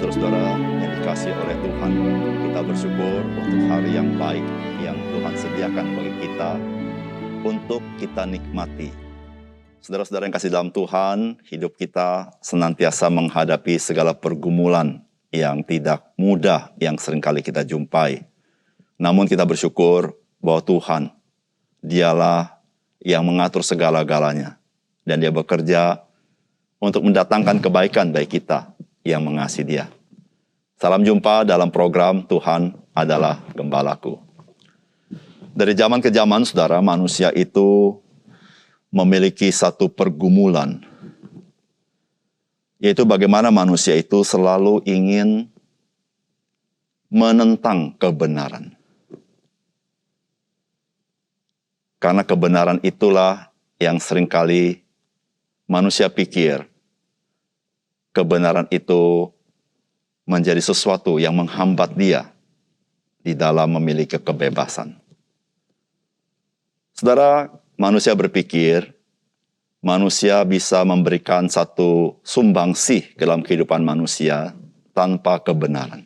saudara-saudara yang dikasihi oleh Tuhan, kita bersyukur untuk hari yang baik yang Tuhan sediakan bagi kita untuk kita nikmati. Saudara-saudara yang kasih dalam Tuhan, hidup kita senantiasa menghadapi segala pergumulan yang tidak mudah yang seringkali kita jumpai. Namun kita bersyukur bahwa Tuhan, Dialah yang mengatur segala-galanya. Dan Dia bekerja untuk mendatangkan kebaikan bagi kita yang mengasihi Dia. Salam jumpa dalam program Tuhan adalah Gembalaku. Dari zaman ke zaman, saudara, manusia itu memiliki satu pergumulan, yaitu bagaimana manusia itu selalu ingin menentang kebenaran. Karena kebenaran itulah yang seringkali manusia pikir kebenaran itu menjadi sesuatu yang menghambat dia di dalam memiliki kebebasan. Saudara, manusia berpikir manusia bisa memberikan satu sumbangsih dalam kehidupan manusia tanpa kebenaran.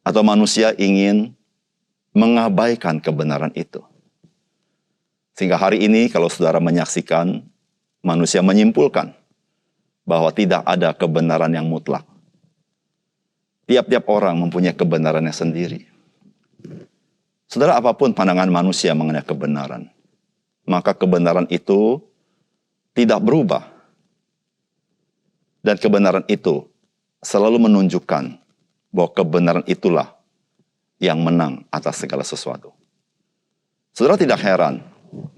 Atau manusia ingin mengabaikan kebenaran itu. Sehingga hari ini kalau saudara menyaksikan, manusia menyimpulkan bahwa tidak ada kebenaran yang mutlak. Tiap-tiap orang mempunyai kebenarannya sendiri. Saudara, apapun pandangan manusia mengenai kebenaran, maka kebenaran itu tidak berubah. Dan kebenaran itu selalu menunjukkan bahwa kebenaran itulah yang menang atas segala sesuatu. Saudara tidak heran,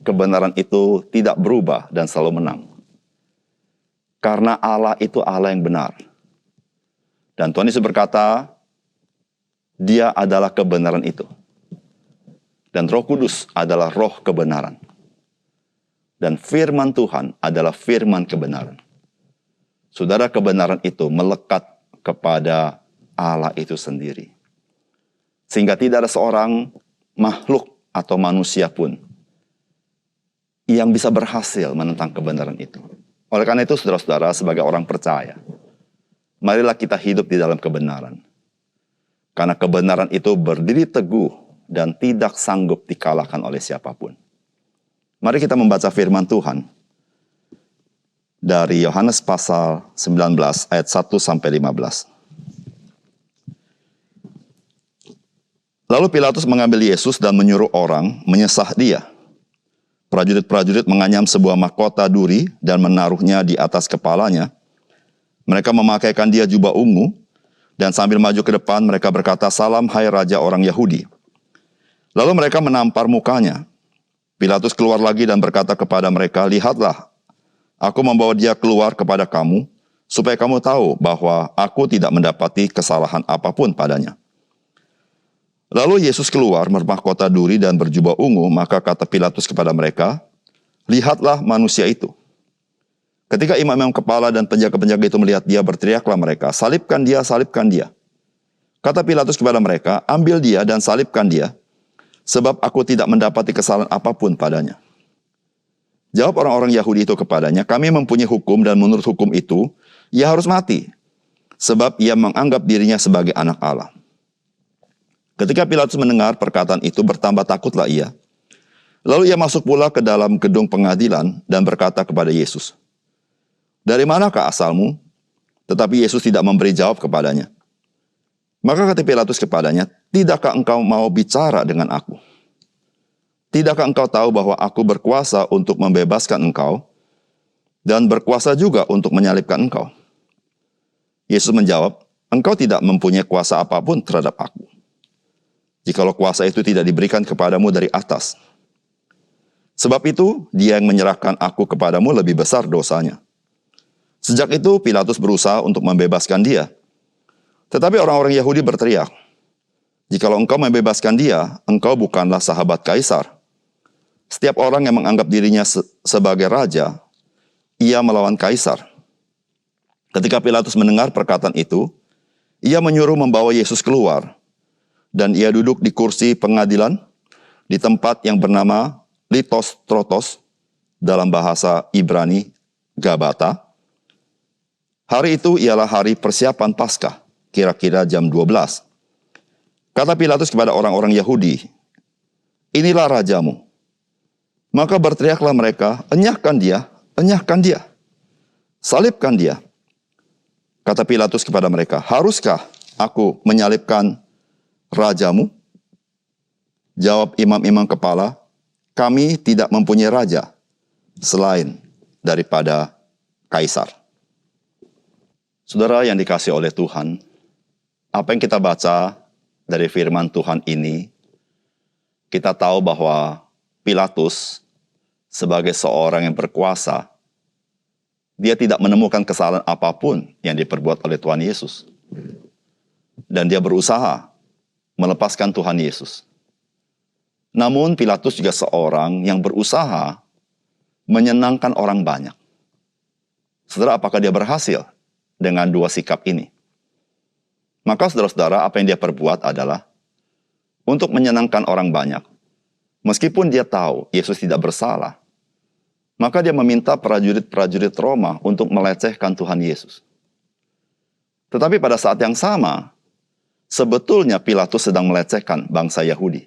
kebenaran itu tidak berubah dan selalu menang. Karena Allah itu Allah yang benar. Dan Tuhan Yesus berkata, Dia adalah kebenaran itu. Dan Roh Kudus adalah roh kebenaran. Dan firman Tuhan adalah firman kebenaran. Saudara, kebenaran itu melekat kepada Allah itu sendiri. Sehingga tidak ada seorang makhluk atau manusia pun yang bisa berhasil menentang kebenaran itu. Oleh karena itu, saudara-saudara, sebagai orang percaya, marilah kita hidup di dalam kebenaran. Karena kebenaran itu berdiri teguh dan tidak sanggup dikalahkan oleh siapapun. Mari kita membaca firman Tuhan dari Yohanes pasal 19 ayat 1-15. Lalu Pilatus mengambil Yesus dan menyuruh orang menyesah Dia. Prajurit-prajurit menganyam sebuah mahkota duri dan menaruhnya di atas kepalanya. Mereka memakaikan Dia jubah ungu, dan sambil maju ke depan mereka berkata, "Salam, hai Raja orang Yahudi." Lalu mereka menampar mukanya. Pilatus keluar lagi dan berkata kepada mereka, "Lihatlah, aku membawa Dia keluar kepada kamu, supaya kamu tahu bahwa aku tidak mendapati kesalahan apapun padanya." Lalu Yesus keluar bermahkota duri dan berjubah ungu, maka kata Pilatus kepada mereka, "Lihatlah manusia itu." Ketika imam-imam kepala dan penjaga-penjaga itu melihat Dia, berteriaklah mereka, "Salibkan Dia, salibkan Dia." Kata Pilatus kepada mereka, "Ambil Dia dan salibkan Dia, sebab aku tidak mendapati kesalahan apapun padanya." Jawab orang-orang Yahudi itu kepadanya, "Kami mempunyai hukum dan menurut hukum itu, Ia harus mati, sebab Ia menganggap dirinya sebagai anak Allah." Ketika Pilatus mendengar perkataan itu, bertambah takutlah ia. Lalu ia masuk pula ke dalam gedung pengadilan dan berkata kepada Yesus, "Dari manakah asalmu?" Tetapi Yesus tidak memberi jawab kepadanya. Maka kata Pilatus kepadanya, "Tidakkah engkau mau bicara dengan aku? Tidakkah engkau tahu bahwa aku berkuasa untuk membebaskan engkau dan berkuasa juga untuk menyalibkan engkau?" Yesus menjawab, "Engkau tidak mempunyai kuasa apapun terhadap aku, jikalau kuasa itu tidak diberikan kepadamu dari atas. Sebab itu, Dia yang menyerahkan aku kepadamu lebih besar dosanya." Sejak itu, Pilatus berusaha untuk membebaskan Dia. Tetapi orang-orang Yahudi berteriak, "Jikalau engkau membebaskan Dia, engkau bukanlah sahabat Kaisar. Setiap orang yang menganggap dirinya sebagai raja, ia melawan Kaisar." Ketika Pilatus mendengar perkataan itu, ia menyuruh membawa Yesus keluar. Dan ia duduk di kursi pengadilan di tempat yang bernama Litos Trotos, dalam bahasa Ibrani Gabata. Hari itu ialah hari persiapan Paskah, kira-kira jam 12. Kata Pilatus kepada orang-orang Yahudi, "Inilah rajamu." Maka berteriaklah mereka, enyahkan dia, salibkan dia." Kata Pilatus kepada mereka, "Haruskah aku menyalibkan rajamu?" Jawab imam-imam kepala, "Kami tidak mempunyai raja selain daripada Kaisar." Saudara yang dikasihi oleh Tuhan, apa yang kita baca dari firman Tuhan ini, kita tahu bahwa Pilatus sebagai seorang yang berkuasa, dia tidak menemukan kesalahan apapun yang diperbuat oleh Tuhan Yesus. Dan dia berusaha melepaskan Tuhan Yesus. Namun Pilatus juga seorang yang berusaha menyenangkan orang banyak. Saudara, apakah dia berhasil dengan dua sikap ini? Maka saudara-saudara, apa yang dia perbuat adalah untuk menyenangkan orang banyak. Meskipun dia tahu Yesus tidak bersalah, maka dia meminta prajurit-prajurit Roma untuk melecehkan Tuhan Yesus. Tetapi pada saat yang sama, sebetulnya Pilatus sedang melecehkan bangsa Yahudi.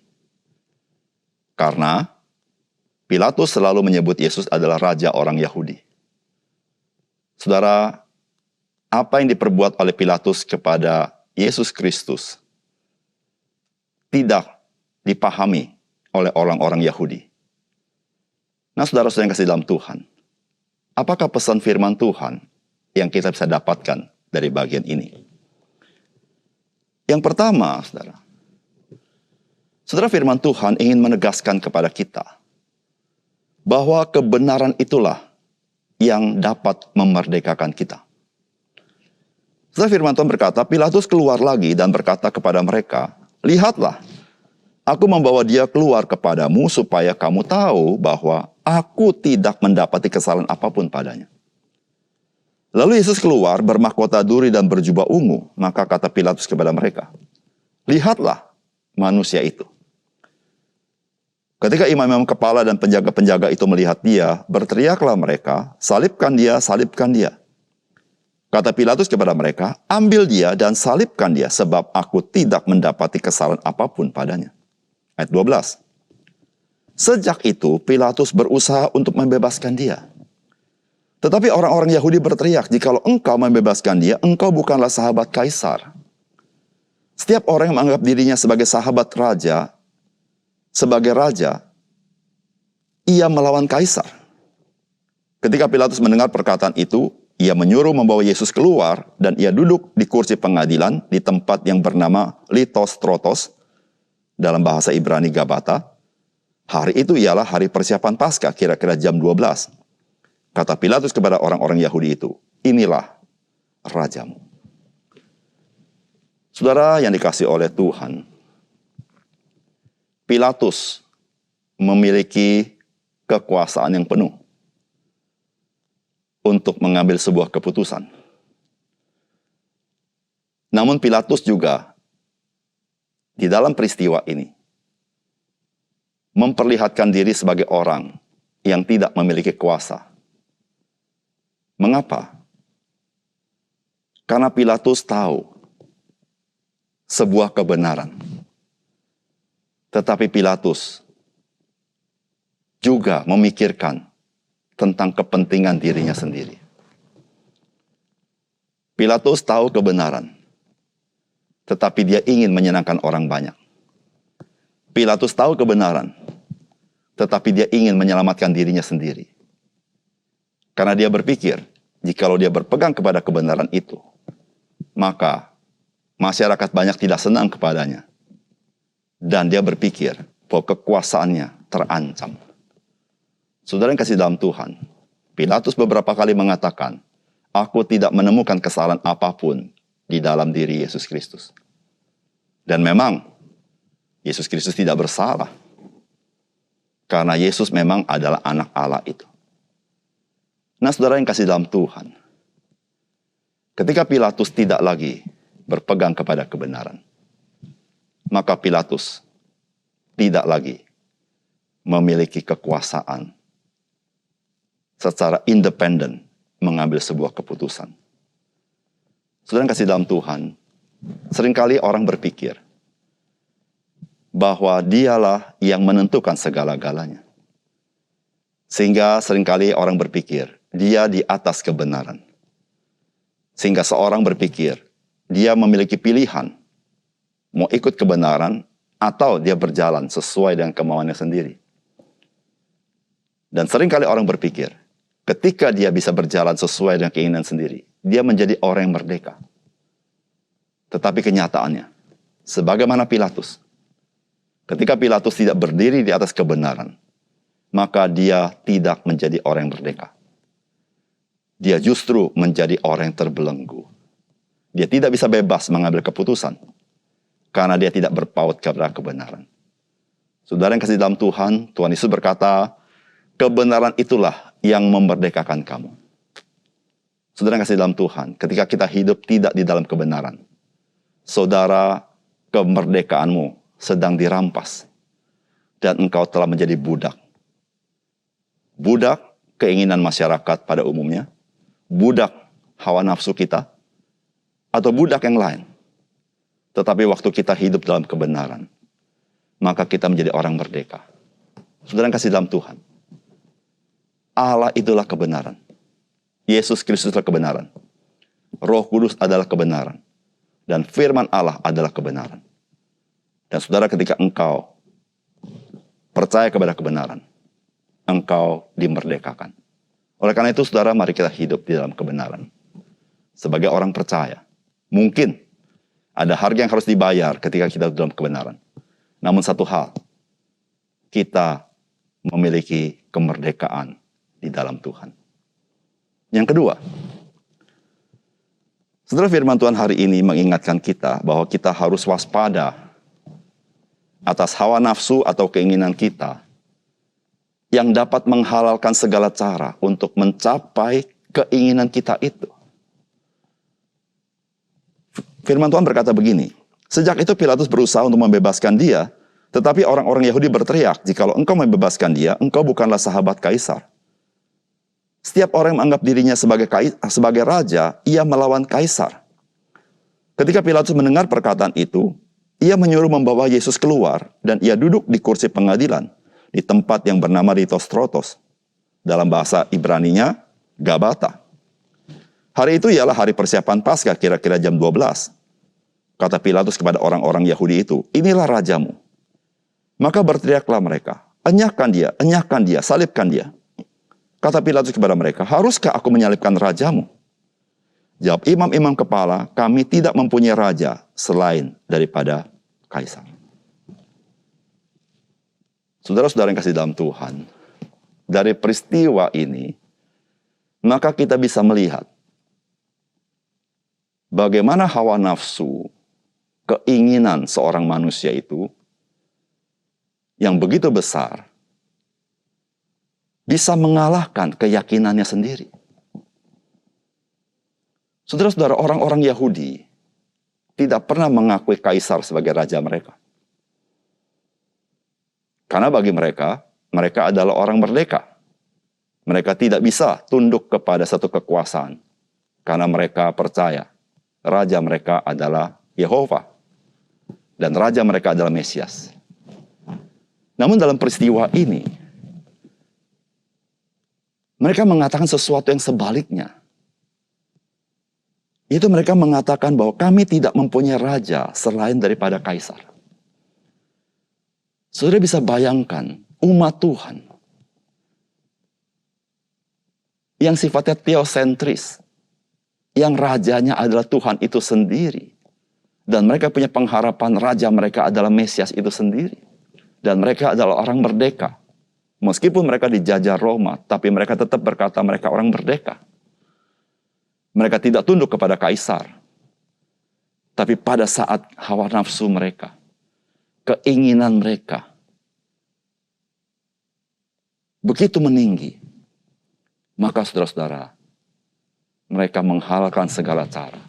Karena Pilatus selalu menyebut Yesus adalah raja orang Yahudi. Saudara, apa yang diperbuat oleh Pilatus kepada Yesus Kristus tidak dipahami oleh orang-orang Yahudi. Nah, saudara-saudara yang kasih dalam Tuhan, apakah pesan firman Tuhan yang kita bisa dapatkan dari bagian ini? Yang pertama, saudara, firman Tuhan ingin menegaskan kepada kita bahwa kebenaran itulah yang dapat memerdekakan kita. Setelah firman Tuhan berkata, Pilatus keluar lagi dan berkata kepada mereka, "Lihatlah, aku membawa dia keluar kepadamu supaya kamu tahu bahwa aku tidak mendapati kesalahan apapun padanya." Lalu Yesus keluar bermahkota duri dan berjubah ungu. Maka kata Pilatus kepada mereka, "Lihatlah manusia itu." Ketika imam-imam kepala dan penjaga-penjaga itu melihat dia, berteriaklah mereka, "Salibkan dia, salibkan dia." Kata Pilatus kepada mereka, "Ambil dia dan salibkan dia, sebab aku tidak mendapati kesalahan apapun padanya." Ayat 12. Sejak itu Pilatus berusaha untuk membebaskan dia. Tetapi orang-orang Yahudi berteriak, "Jikalau engkau membebaskan dia, engkau bukanlah sahabat Kaisar." Setiap orang yang menganggap dirinya sebagai sahabat raja, sebagai raja, ia melawan Kaisar. Ketika Pilatus mendengar perkataan itu, ia menyuruh membawa Yesus keluar dan ia duduk di kursi pengadilan di tempat yang bernama Litostrotos, dalam bahasa Ibrani Gabata. Hari itu ialah hari persiapan Paskah, kira-kira jam 12. Kata Pilatus kepada orang-orang Yahudi itu, "Inilah rajamu." Saudara yang dikasihi oleh Tuhan, Pilatus memiliki kekuasaan yang penuh untuk mengambil sebuah keputusan. Namun Pilatus juga di dalam peristiwa ini memperlihatkan diri sebagai orang yang tidak memiliki kuasa. Mengapa? Karena Pilatus tahu sebuah kebenaran. Tetapi Pilatus juga memikirkan tentang kepentingan dirinya sendiri. Pilatus tahu kebenaran, tetapi dia ingin menyenangkan orang banyak. Pilatus tahu kebenaran, tetapi dia ingin menyelamatkan dirinya sendiri. Karena dia berpikir, jikalau dia berpegang kepada kebenaran itu, maka masyarakat banyak tidak senang kepadanya. Dan dia berpikir bahwa kekuasaannya terancam. Saudara yang kasih dalam Tuhan, Pilatus beberapa kali mengatakan, "Aku tidak menemukan kesalahan apapun di dalam diri Yesus Kristus." Dan memang, Yesus Kristus tidak bersalah. Karena Yesus memang adalah anak Allah itu. Nah, saudara yang kasih dalam Tuhan, ketika Pilatus tidak lagi berpegang kepada kebenaran, maka Pilatus tidak lagi memiliki kekuasaan secara independen mengambil sebuah keputusan. Saudara yang kasih dalam Tuhan, seringkali orang berpikir bahwa dialah yang menentukan segala-galanya. Sehingga seringkali orang berpikir, dia di atas kebenaran. Sehingga seorang berpikir, dia memiliki pilihan, mau ikut kebenaran, atau dia berjalan sesuai dengan kemauannya sendiri. Dan seringkali orang berpikir, ketika dia bisa berjalan sesuai dengan keinginan sendiri, dia menjadi orang yang merdeka. Tetapi kenyataannya, sebagaimana Pilatus, ketika Pilatus tidak berdiri di atas kebenaran, maka dia tidak menjadi orang yang merdeka. Dia justru menjadi orang yang terbelenggu. Dia tidak bisa bebas mengambil keputusan, karena dia tidak berpaut kepada kebenaran. Saudara yang kasih dalam Tuhan, Tuhan Yesus berkata, kebenaran itulah yang memerdekakan kamu. Saudara yang kasih dalam Tuhan, ketika kita hidup tidak di dalam kebenaran, saudara, kemerdekaanmu sedang dirampas. Dan engkau telah menjadi budak. Budak keinginan masyarakat pada umumnya, budak hawa nafsu kita, atau budak yang lain. Tetapi waktu kita hidup dalam kebenaran, maka kita menjadi orang merdeka. Saudara yang kasih dalam Tuhan, Allah itulah kebenaran. Yesus Kristus adalah kebenaran. Roh Kudus adalah kebenaran. Dan firman Allah adalah kebenaran. Dan saudara, ketika engkau percaya kepada kebenaran, engkau dimerdekakan. Oleh karena itu, saudara, mari kita hidup di dalam kebenaran. Sebagai orang percaya, mungkin ada harga yang harus dibayar ketika kita dalam kebenaran. Namun satu hal, kita memiliki kemerdekaan di dalam Tuhan. Yang kedua, saudara, firman Tuhan hari ini mengingatkan kita bahwa kita harus waspada atas hawa nafsu atau keinginan kita yang dapat menghalalkan segala cara untuk mencapai keinginan kita itu. Firman Tuhan berkata begini, sejak itu Pilatus berusaha untuk membebaskan dia, tetapi orang-orang Yahudi berteriak, jikalau engkau membebaskan dia, engkau bukanlah sahabat Kaisar. Setiap orang yang menganggap dirinya sebagai raja, ia melawan Kaisar. Ketika Pilatus mendengar perkataan itu, ia menyuruh membawa Yesus keluar, dan ia duduk di kursi pengadilan, di tempat yang bernama Litostrotos. Dalam bahasa Ibraninya, Gabata. Hari itu ialah hari persiapan Paskah, kira-kira jam 12. Kata Pilatus kepada orang-orang Yahudi itu, inilah rajamu. Maka berteriaklah mereka, enyahkan dia, salibkan dia. Kata Pilatus kepada mereka, haruskah aku menyalibkan rajamu? Jawab imam-imam kepala, kami tidak mempunyai raja selain daripada Kaisar. Saudara-saudara yang kasih dalam Tuhan, dari peristiwa ini, maka kita bisa melihat bagaimana hawa nafsu, keinginan seorang manusia itu, yang begitu besar, bisa mengalahkan keyakinannya sendiri. Saudara-saudara, orang-orang Yahudi tidak pernah mengakui Kaisar sebagai raja mereka. Karena bagi mereka, mereka adalah orang merdeka. Mereka tidak bisa tunduk kepada satu kekuasaan. Karena mereka percaya, raja mereka adalah Yehova. Dan raja mereka adalah Mesias. Namun dalam peristiwa ini, mereka mengatakan sesuatu yang sebaliknya. Itu mereka mengatakan bahwa kami tidak mempunyai raja selain daripada Kaisar. Saudara bisa bayangkan umat Tuhan yang sifatnya teosentris, yang rajanya adalah Tuhan itu sendiri. Dan mereka punya pengharapan raja mereka adalah Mesias itu sendiri. Dan mereka adalah orang merdeka. Meskipun mereka dijajah Roma, tapi mereka tetap berkata mereka orang merdeka. Mereka tidak tunduk kepada Kaisar. Tapi pada saat hawa nafsu mereka, keinginan mereka begitu meninggi, maka saudara-saudara, mereka menghalalkan segala cara.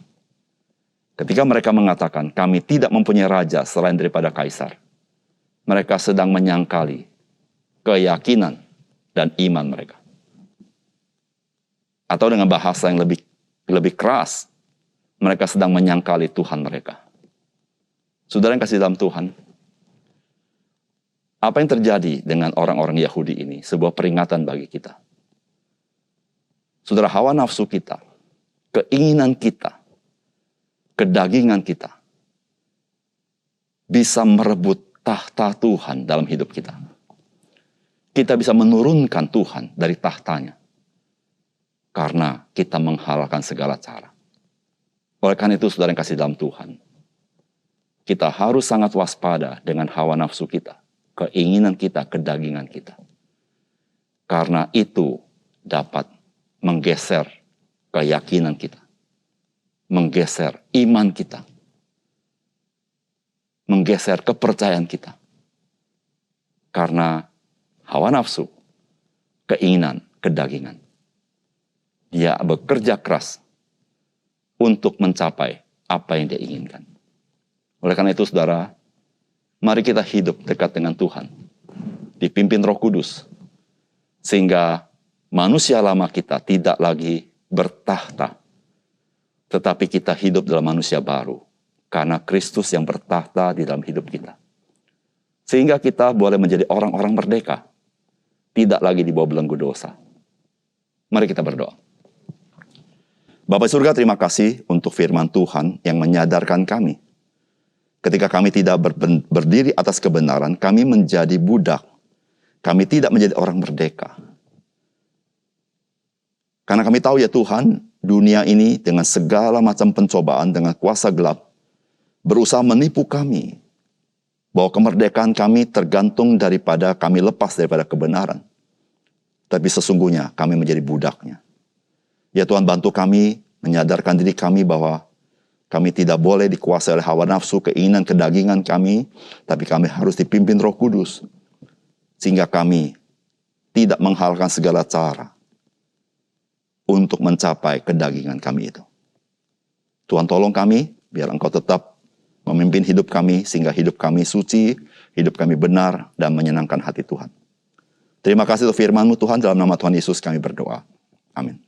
Ketika mereka mengatakan, kami tidak mempunyai raja selain daripada Kaisar, mereka sedang menyangkali keyakinan dan iman mereka. Atau dengan bahasa yang lebih keras, mereka sedang menyangkali Tuhan mereka. Saudara yang kasih dalam Tuhan, apa yang terjadi dengan orang-orang Yahudi ini? Sebuah peringatan bagi kita. Saudara, hawa nafsu kita, keinginan kita, kedagingan kita, bisa merebut tahta Tuhan dalam hidup kita. Kita bisa menurunkan Tuhan dari tahtanya. Karena kita menghalalkan segala cara. Oleh karena itu, saudara yang kasih dalam Tuhan, kita harus sangat waspada dengan hawa nafsu kita, keinginan kita, kedagingan kita. Karena itu dapat menggeser keyakinan kita, menggeser iman kita, menggeser kepercayaan kita. Karena hawa nafsu, keinginan, kedagingan, dia bekerja keras untuk mencapai apa yang dia inginkan. Oleh karena itu, saudara, mari kita hidup dekat dengan Tuhan, dipimpin Roh Kudus, sehingga manusia lama kita tidak lagi bertahta, tetapi kita hidup dalam manusia baru, karena Kristus yang bertahta di dalam hidup kita. Sehingga kita boleh menjadi orang-orang merdeka, tidak lagi di bawah belenggu dosa. Mari kita berdoa. Bapa surga, terima kasih untuk firman Tuhan yang menyadarkan kami. Ketika kami tidak berdiri atas kebenaran, kami menjadi budak. Kami tidak menjadi orang merdeka. Karena kami tahu ya Tuhan, dunia ini dengan segala macam pencobaan, dengan kuasa gelap, berusaha menipu kami. Bahwa kemerdekaan kami tergantung daripada kami lepas daripada kebenaran. Tapi sesungguhnya kami menjadi budaknya. Ya Tuhan, bantu kami menyadarkan diri kami bahwa kami tidak boleh dikuasai oleh hawa nafsu, keinginan, kedagingan kami, tapi kami harus dipimpin Roh Kudus. Sehingga kami tidak menghalalkan segala cara untuk mencapai kedagingan kami itu. Tuhan, tolong kami, biar Engkau tetap memimpin hidup kami, sehingga hidup kami suci, hidup kami benar, dan menyenangkan hati Tuhan. Terima kasih untuk firman-Mu Tuhan, dalam nama Tuhan Yesus kami berdoa. Amin.